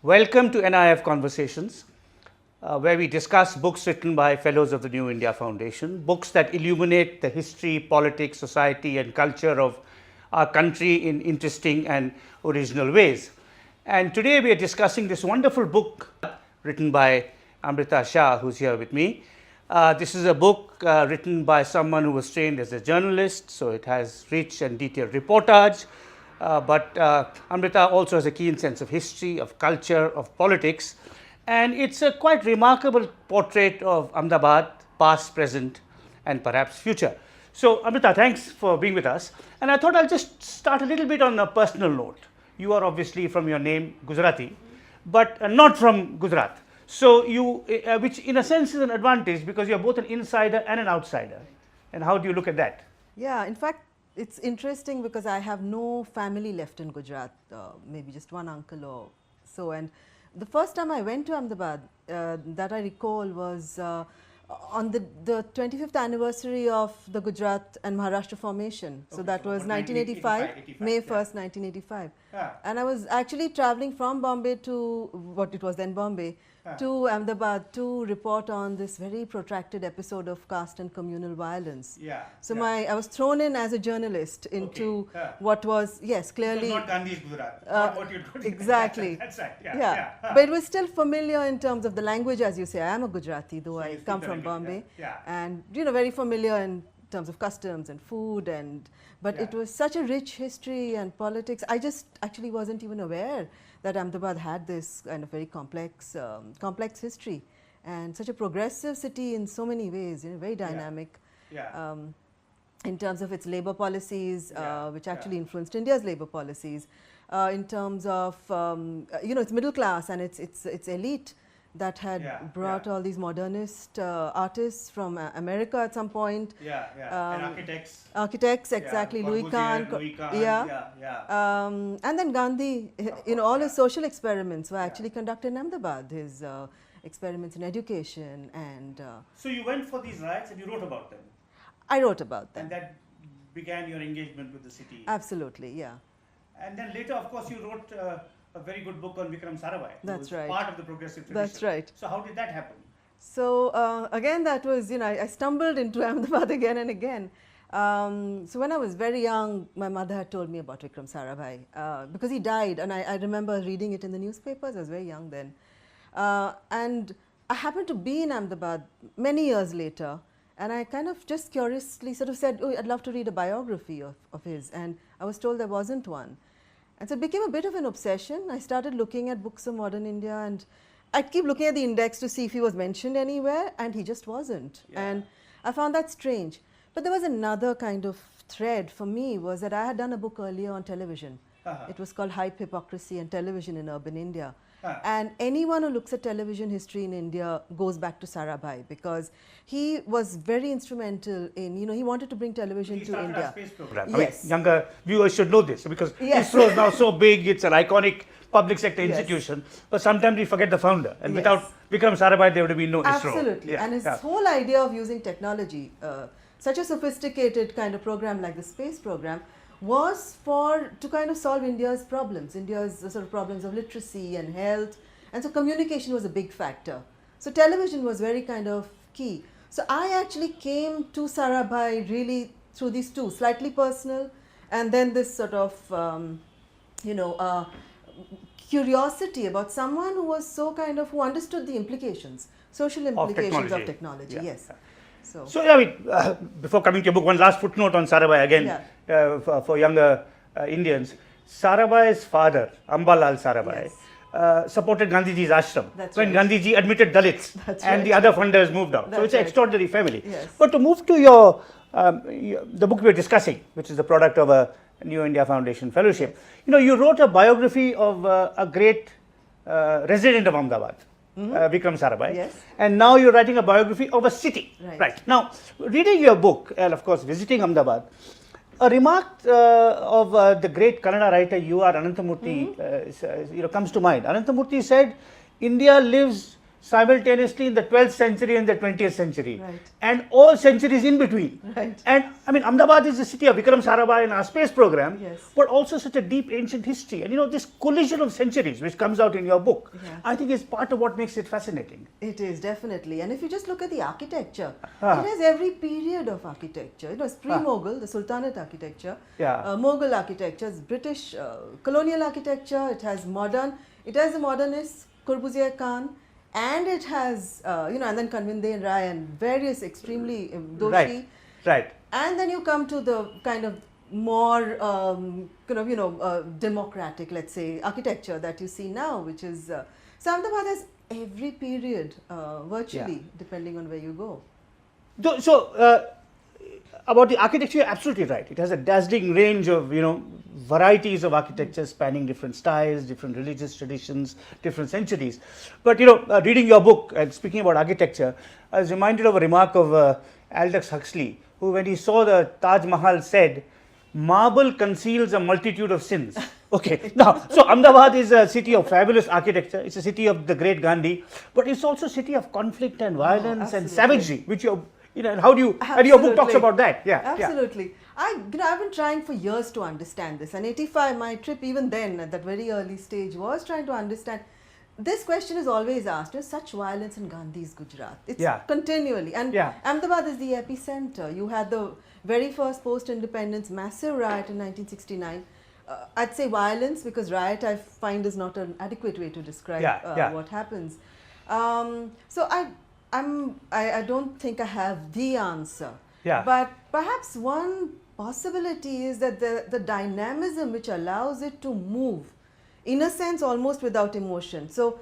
Welcome to NIF Conversations, where we discuss books written by fellows of the New India Foundation, books that illuminate the history, politics, society and culture of our country in interesting and original ways. And today we are discussing this wonderful book written by Amrita Shah, who's here with me. This is a book written by someone who was trained as a journalist, so it has rich and detailed reportage. But Amrita also has a keen sense of history, of culture, of politics, and it's a quite remarkable portrait of Ahmedabad, past, present, and perhaps future. So, Amrita, thanks for being with us. And I thought I'll just start a little bit on a personal note. You are obviously, from your name, Gujarati, but not from Gujarat. So, you, which in a sense is an advantage because you're both an insider and an outsider. And how do you look at that? Yeah, in fact, it's interesting because I have no family left in Gujarat, maybe just one uncle or so. And the first time I went to Ahmedabad, that I recall was on the 25th anniversary of the Gujarat and Maharashtra formation. So that was 1985, May 1st, 1985. Yeah. And I was actually traveling from Bombay to what it was then Bombay to Ahmedabad to report on this very protracted episode of caste and communal violence. So I was thrown in as a journalist into what was, yes, clearly. It was not Gandhi's Gujarat, not what you told. Exactly. That's right. But it was still familiar in terms of the language, as you say. I am a Gujarati, though I come from Bombay. And, you know, very familiar in terms of customs and food, but it was such a rich history and politics. I just actually wasn't even aware that Ahmedabad had this kind of very complex history and such a progressive city in so many ways, you know, very dynamic in terms of its labor policies, which actually influenced India's labor policies, in terms of, you know, its middle class and its elite that had brought all these modernist artists from America at some point. And architects. Architects, exactly. Louis Kahn. And then Gandhi, you know, all his social experiments were actually conducted in Ahmedabad. His experiments in education and. So you went for these riots and you wrote about them. I wrote about them. And that began your engagement with the city. Absolutely, yeah. And then later, of course, you wrote a very good book on Vikram Sarabhai. That's right. Part of the progressive tradition. That's right. So how did that happen? So again, that was, you know, I stumbled into Ahmedabad again and again. So when I was very young, my mother had told me about Vikram Sarabhai because he died, and I remember reading it in the newspapers. I was very young then. And I happened to be in Ahmedabad many years later, and I kind of just curiously sort of said, oh, I'd love to read a biography of his, and I was told there wasn't one. And so it became a bit of an obsession. I started looking at books of modern India, and I'd keep looking at the index to see if he was mentioned anywhere, and he just wasn't. And I found that strange. But there was another kind of thread for me, was that I had done a book earlier on television. It was called Hype, Hypocrisy and Television in Urban India. And anyone who looks at television history in India goes back to Sarabhai, because he was very instrumental in, you know, he wanted to bring television to India. Space program. Yes. I mean, younger viewers should know this because ISRO is now so big, it's an iconic public sector institution, but sometimes we forget the founder, and without Vikram Sarabhai there would have been no ISRO. Absolutely, and his whole idea of using technology, such a sophisticated kind of program like the space program, was to kind of solve India's problems, sort of problems of literacy and health, and so communication was a big factor. So television was very kind of key. So I actually came to Sarabhai really through these two, slightly personal, and then this sort of, you know, curiosity about someone who was so kind of, who understood the implications, social implications of technology, yes. So I mean, before coming to your book, one last footnote on Sarabhai again, for younger Indians. Sarabhai's father, Ambalal Sarabhai, supported Gandhiji's ashram when Gandhiji admitted Dalits and the other funders moved out. So it's an extraordinary family. But to move to the book we're discussing, which is the product of a New India Foundation fellowship, you know, you wrote a biography of a great resident of Ahmedabad. Vikram Sarabhai, and now you're writing a biography of a city. Right. Now, reading your book and of course visiting Ahmedabad, a remark of the great Kannada writer U.R. Ananthamurthy you know, comes to mind. Ananthamurthy said, India lives simultaneously in the 12th century and the 20th century, Right. and all centuries in between. Right. And I mean, Ahmedabad is the city of Vikram Sarabhai in our space program, Yes. but also such a deep ancient history. And you know, this collision of centuries, which comes out in your book, Yeah. I think is part of what makes it fascinating. It is definitely, and if you just look at the architecture, Ah. it has every period of architecture. It was pre-Mughal, the Sultanate architecture, Yeah. Mughal architecture, British colonial architecture. It has modern. It has the modernists, Corbusier Khan, and it has and then Kanvinde and Rai and various extremely Doshi. Right. Right. And then you come to the kind of more democratic, let's say, architecture that you see now, which is so Ahmedabad has every period virtually, depending on where you go. So, about the architecture, you're absolutely right. It has a dazzling range of, varieties of architecture spanning different styles, different religious traditions, different centuries. But, reading your book and speaking about architecture, I was reminded of a remark of Aldous Huxley, who, when he saw the Taj Mahal, said, "Marble conceals a multitude of sins." Okay, now, so Ahmedabad is a city of fabulous architecture. It's a city of the great Gandhi, but it's also a city of conflict and violence and savagery, which and how do you, and your book talks about that. Yeah, absolutely. I've been trying for years to understand this. And 85, my trip even then at that very early stage was trying to understand. This question is always asked, such violence in Gandhi's Gujarat. It's continually. And Ahmedabad is the epicenter. You had the very first post-independence massive riot in 1969. I'd say violence, because riot I find is not an adequate way to describe what happens. So I don't think I have the answer. But perhaps one possibility is that the dynamism which allows it to move, in a sense, almost without emotion. So,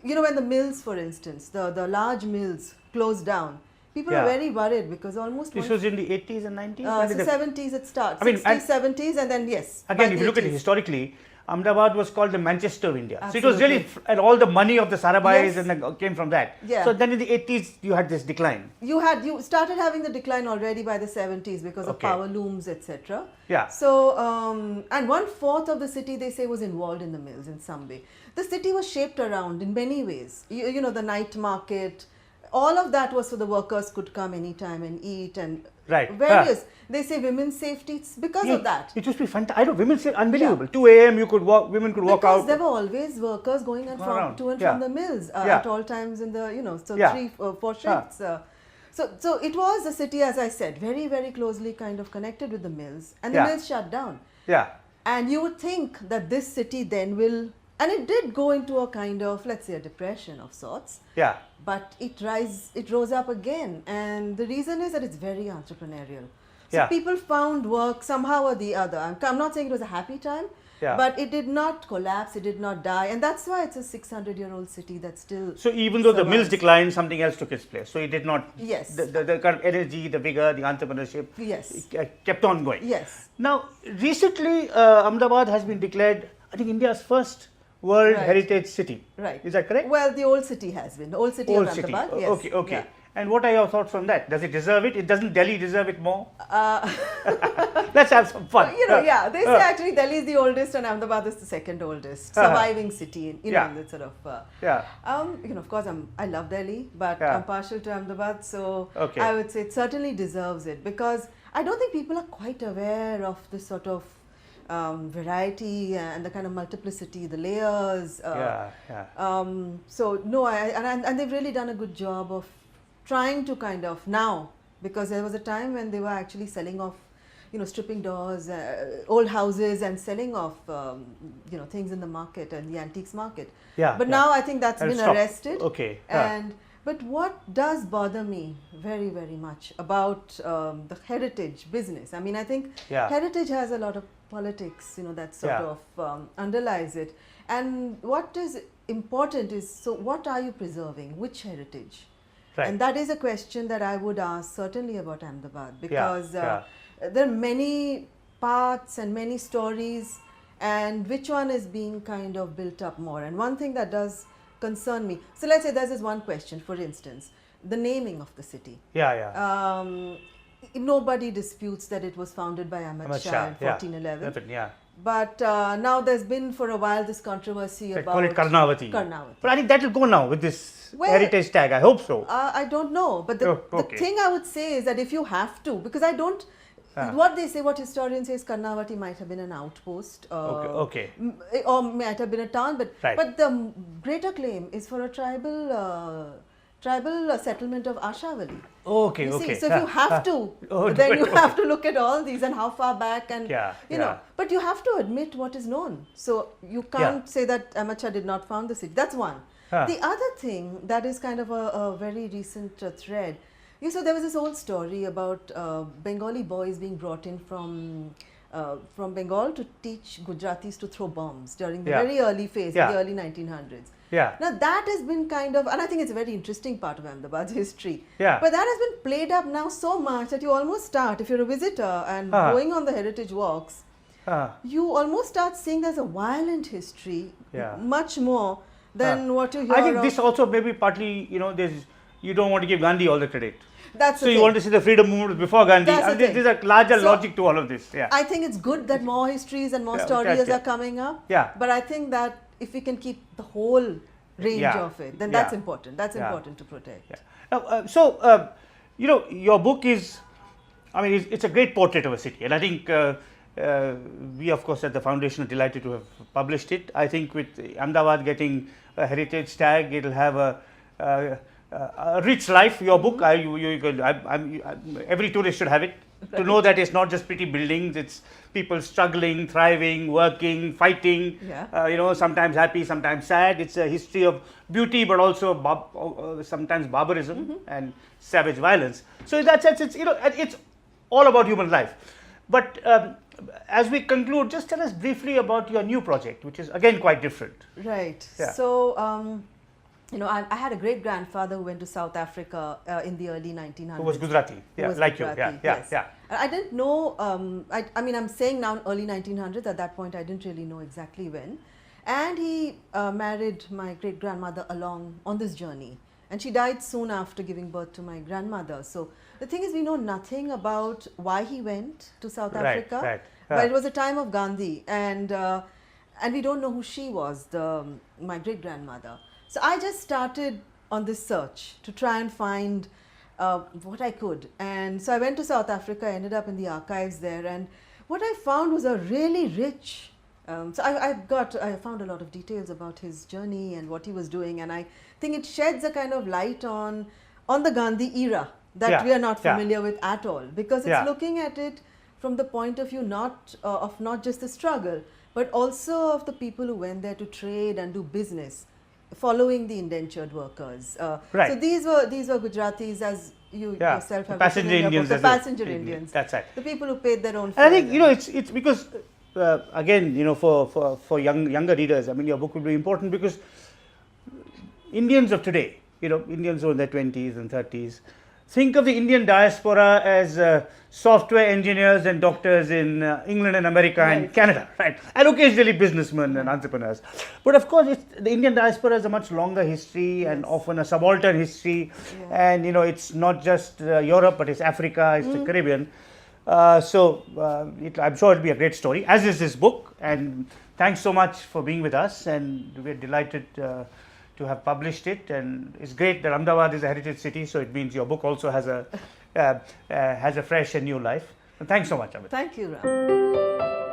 when the mills, for instance, the large mills closed down, people are very worried because almost... This was in the 80s and 90s? The 70s it starts, I mean, 60s, 70s, and then again, if you look at it historically, Ahmedabad was called the Manchester of India. Absolutely. So it was really, and all the money of the Sarabhais came from that. Yeah. So then in the 80s, you had this decline. You started having the decline already by the 70s because of power looms, etc. Yeah. So, and 1/4 of the city, they say, was involved in the mills in some way. The city was shaped around in many ways. The night market, all of that was so the workers could come anytime and eat and various. They say women's safety, it's because of that. It used to be fantastic. I know, women say unbelievable. 2 a.m. you could walk, women could walk out. Because there were always workers going and to and from the mills at all times in the, 3-4 shifts. So it was a city, as I said, very, very closely kind of connected with the mills, and the mills shut down. Yeah. And you would think that this city then will, and it did go into a kind of, let's say, a depression of sorts. Yeah. But it rose up again, and the reason is that it's very entrepreneurial. So people found work somehow or the other. I'm not saying it was a happy time, but it did not collapse, it did not die, and that's why it's a 600-year-old city that still. So even though the mills declined, something else took its place. So it did not. Yes. The kind of energy, the vigor, the entrepreneurship. Yes. Kept on going. Yes. Now, recently, Ahmedabad has been declared, I think, India's first World Heritage City. Right. Is that correct? Well, the old city has been. The old city of Ahmedabad. Yes. Okay. Yeah. And what are your thoughts on that? Does it deserve it? Doesn't Delhi deserve it more? Let's have some fun. They say actually Delhi is the oldest and Ahmedabad is the second oldest surviving city in the sort of. Of course, I love Delhi, but I'm partial to Ahmedabad, so I would say it certainly deserves it, because I don't think people are quite aware of this sort of variety and the kind of multiplicity, the layers. So no, and they've really done a good job of trying to kind of now, because there was a time when they were actually selling off, stripping doors, old houses, and selling off, things in the market and the antiques market. But now I think that's been arrested. Okay. But what does bother me very, very much about the heritage business? I mean, I think heritage has a lot of politics, that sort of underlies it. And what is important is, so what are you preserving? Which heritage? Right. And that is a question that I would ask certainly about Ahmedabad, because there are many parts and many stories, and which one is being kind of built up more? And one thing that does concern me, so let's say there's this one question, for instance, the naming of the city. Nobody disputes that it was founded by Ahmad Shah in 1411. But now there's been for a while this controversy They about call it Karnavati. Karnavati. But I think that will go now with this Well, heritage tag. I hope so. I don't know, but the Okay. thing I would say is that if you have to, because I don't, what they say, what historians say is Karnavati might have been an outpost, Okay. or might have been a town, but Right. but the greater claim is for a tribal settlement of Ashavali. Okay, You okay. see, so if you have to, Oh, then you okay. have to look at all these and how far back and you know. Yeah. But you have to admit what is known. So you can't say that Amrita Shah did not found the city. That's one. The other thing that is kind of a very recent thread. So there was this old story about Bengali boys being brought in from Bengal to teach Gujaratis to throw bombs during the very early phase, in the early 1900s. Yeah. Now that has been kind of, and I think it's a very interesting part of Ahmedabad's history. Yeah. But that has been played up now so much that you almost start, if you're a visitor and going on the heritage walks, you almost start seeing there's a violent history, much more than what you hear. I think this also maybe partly, you don't want to give Gandhi all the credit. That's so you want to see the freedom movement before Gandhi. There's a larger logic to all of this. Yeah. I think it's good that more histories and more stories are coming up. Yeah. But I think that if we can keep the whole range of it, then that's important. That's important to protect. Yeah. Now, your book is, it's a great portrait of a city, and I think we, of course, at the foundation are delighted to have published it. I think with Ahmedabad getting a heritage tag, it'll have a rich life. Your book, every tourist should have it. Right. To know that it's not just pretty buildings; it's people struggling, thriving, working, fighting. Sometimes happy, sometimes sad. It's a history of beauty, but also sometimes barbarism and savage violence. So in that sense, it's all about human life. But as we conclude, just tell us briefly about your new project, which is again quite different. Right. Yeah. So. I had a great grandfather who went to South Africa in the early 1900s. Who was Gujarati, like Gujarati, you. Yes. Yeah. I didn't know, I'm saying now early 1900s, at that point I didn't really know exactly when. And he married my great grandmother along on this journey. And she died soon after giving birth to my grandmother. So the thing is, we know nothing about why he went to South Africa. Right. But it was a time of Gandhi, and we don't know who she was, my great grandmother. So I just started on this search to try and find what I could. And so I went to South Africa, I ended up in the archives there, and what I found was a really rich, I found a lot of details about his journey and what he was doing, and I think it sheds a kind of light on the Gandhi era that we are not familiar with at all, because it's looking at it from the point of view of not just the struggle, but also of the people who went there to trade and do business, following the indentured workers. Right. So these were Gujaratis, as you yourself have passenger written in your Indians, book, the passenger Indians. That's right. The people who paid their own fare. And I think it's because again, for younger readers, your book will be important because Indians of today, Indians who are in their 20s and 30s, think of the Indian diaspora as software engineers and doctors in England and America and Canada, right? And occasionally businessmen and entrepreneurs. But of course, the Indian diaspora has a much longer history and often a subaltern history. And, it's not just Europe, but it's Africa, it's the Caribbean. I'm sure it'll be a great story, as is this book. And thanks so much for being with us. And we're delighted to have published it, and it's great that Ahmedabad is a heritage city, so it means your book also has a fresh and new life. And thanks so much, Amrita. Thank you, Ram.